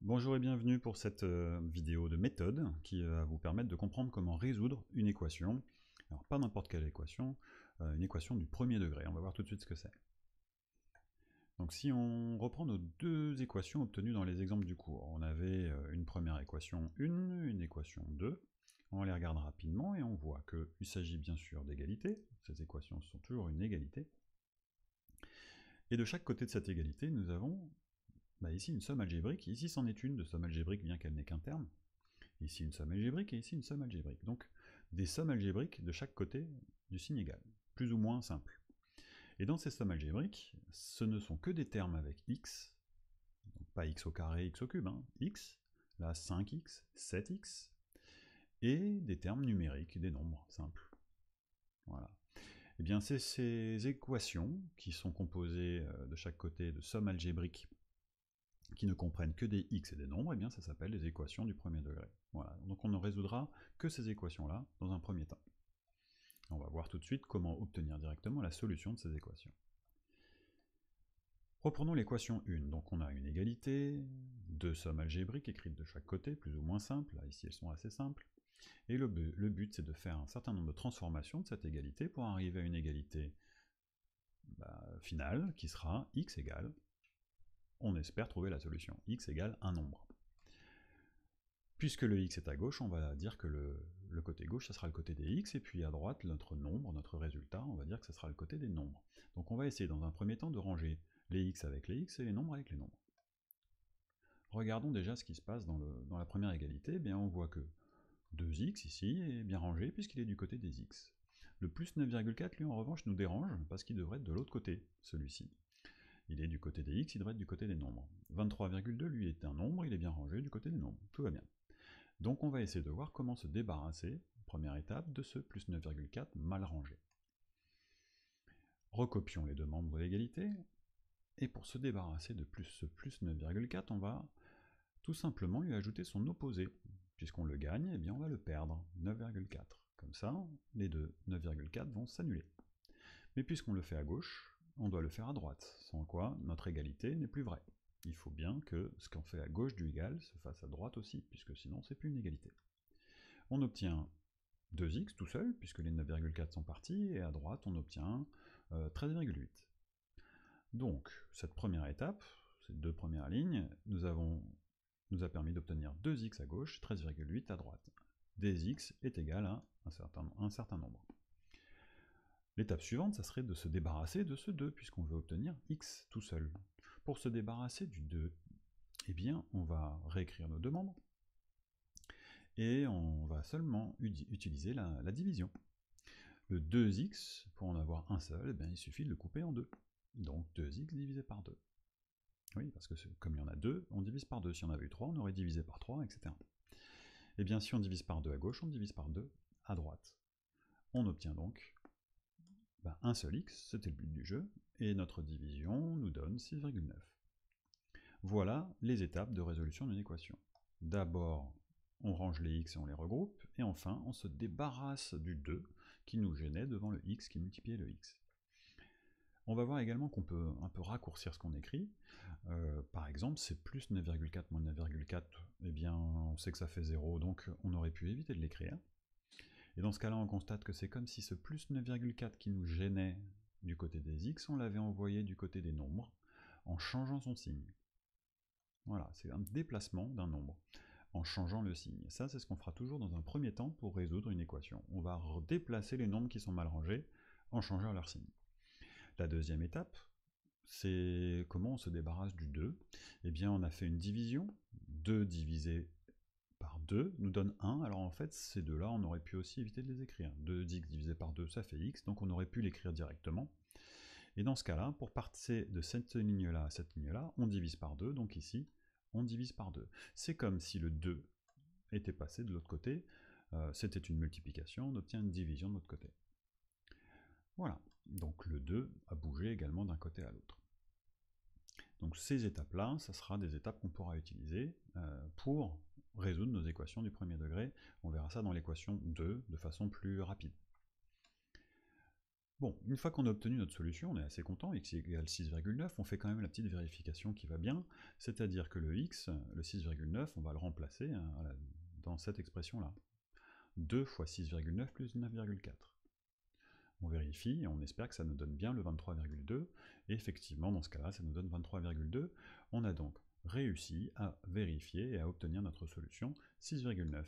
Bonjour et bienvenue pour cette vidéo de méthode qui va vous permettre de comprendre comment résoudre une équation. Alors pas n'importe quelle équation, une équation du premier degré. On va voir tout de suite ce que c'est. Donc si on reprend nos deux équations obtenues dans les exemples du cours, on avait une première équation 1, une équation 2. On les regarde rapidement et on voit qu'il s'agit bien sûr d'égalité. Ces équations sont toujours une égalité. Et de chaque côté de cette égalité, nous avons ici une somme algébrique. Ici c'en est une de somme algébrique bien qu'elle n'ait qu'un terme. Ici une somme algébrique et ici une somme algébrique. Donc des sommes algébriques de chaque côté du signe égal, plus ou moins simple. Et dans ces sommes algébriques, ce ne sont que des termes avec x, donc pas x au carré, x au cube, x, là 5x, 7x, et des termes numériques, des nombres simples. Voilà. Et bien c'est ces équations qui sont composées de chaque côté de sommes algébriques qui ne comprennent que des x et des nombres, et bien ça s'appelle les équations du premier degré. Voilà, donc on ne résoudra que ces équations-là dans un premier temps. On va voir tout de suite comment obtenir directement la solution de ces équations. Reprenons l'équation 1, donc on a une égalité, deux sommes algébriques écrites de chaque côté, plus ou moins simples, là ici elles sont assez simples, et le but c'est de faire un certain nombre de transformations de cette égalité pour arriver à une égalité finale qui sera x égale, on espère trouver la solution, x égale un nombre. Puisque le x est à gauche, on va dire que le côté gauche, ça sera le côté des x, et puis à droite, notre nombre, notre résultat, on va dire que ça sera le côté des nombres. Donc on va essayer dans un premier temps de ranger les x avec les x et les nombres avec les nombres. Regardons déjà ce qui se passe dans la première égalité. Eh bien, on voit que 2x ici est bien rangé puisqu'il est du côté des x. Le plus 9,4 lui en revanche nous dérange parce qu'il devrait être de l'autre côté, celui-ci. Il est du côté des x, il devrait être du côté des nombres. 23,2 lui est un nombre, il est bien rangé du côté des nombres. Tout va bien. Donc on va essayer de voir comment se débarrasser, première étape, de ce plus 9,4 mal rangé. Recopions les deux membres de l'égalité, et pour se débarrasser de ce plus 9,4, on va tout simplement lui ajouter son opposé. Puisqu'on le gagne, eh bien on va le perdre, 9,4. Comme ça, les deux 9,4 vont s'annuler. Mais puisqu'on le fait à gauche, on doit le faire à droite, sans quoi notre égalité n'est plus vraie. Il faut bien que ce qu'on fait à gauche du égal se fasse à droite aussi, puisque sinon c'est plus une égalité. On obtient 2x tout seul, puisque les 9,4 sont partis, et à droite on obtient 13,8. Donc cette première étape, ces deux premières lignes, nous a permis d'obtenir 2x à gauche, 13,8 à droite. Des x est égal à un certain nombre. L'étape suivante, ça serait de se débarrasser de ce 2, puisqu'on veut obtenir x tout seul. Pour se débarrasser du 2, eh bien, on va réécrire nos deux membres, et on va seulement utiliser la division. Le 2x, pour en avoir un seul, eh bien, il suffit de le couper en deux. Donc 2x divisé par 2. Oui, parce que comme il y en a 2, on divise par 2. Si on avait eu 3, on aurait divisé par 3, etc. Eh bien, si on divise par 2 à gauche, on divise par 2 à droite. On obtient donc un seul x, c'était le but du jeu, et notre division nous donne 6,9. Voilà les étapes de résolution d'une équation. D'abord, on range les x et on les regroupe, et enfin, on se débarrasse du 2 qui nous gênait devant le x qui multipliait le x. On va voir également qu'on peut un peu raccourcir ce qu'on écrit. Par exemple, c'est plus 9,4 moins 9,4, eh bien, on sait que ça fait 0, donc on aurait pu éviter de l'écrire. Et dans ce cas-là, on constate que c'est comme si ce plus 9,4 qui nous gênait du côté des x, on l'avait envoyé du côté des nombres, en changeant son signe. Voilà, c'est un déplacement d'un nombre, en changeant le signe. Ça, c'est ce qu'on fera toujours dans un premier temps pour résoudre une équation. On va déplacer les nombres qui sont mal rangés, en changeant leur signe. La deuxième étape, c'est comment on se débarrasse du 2. Eh bien, on a fait une division. 2 divisé par 2 nous donne 1. Alors en fait, ces deux-là, on aurait pu aussi éviter de les écrire. 2x divisé par 2, ça fait x, donc on aurait pu l'écrire directement. Et dans ce cas-là, pour passer de cette ligne-là à cette ligne-là, on divise par 2, donc ici, on divise par 2. C'est comme si le 2 était passé de l'autre côté. C'était une multiplication, on obtient une division de l'autre côté. Voilà, donc le 2 a bougé également d'un côté à l'autre. Donc ces étapes-là, ça sera des étapes qu'on pourra utiliser pour résoudre nos équations du premier degré. On verra ça dans l'équation 2 de façon plus rapide. Bon, une fois qu'on a obtenu notre solution, on est assez content, x égale 6,9, on fait quand même la petite vérification qui va bien, c'est-à-dire que le x, le 6,9, on va le remplacer voilà, dans cette expression-là. 2 fois 6,9 plus 9,4. On vérifie et on espère que ça nous donne bien le 23,2, et effectivement dans ce cas-là ça nous donne 23,2. On a donc réussi à vérifier et à obtenir notre solution 6,9.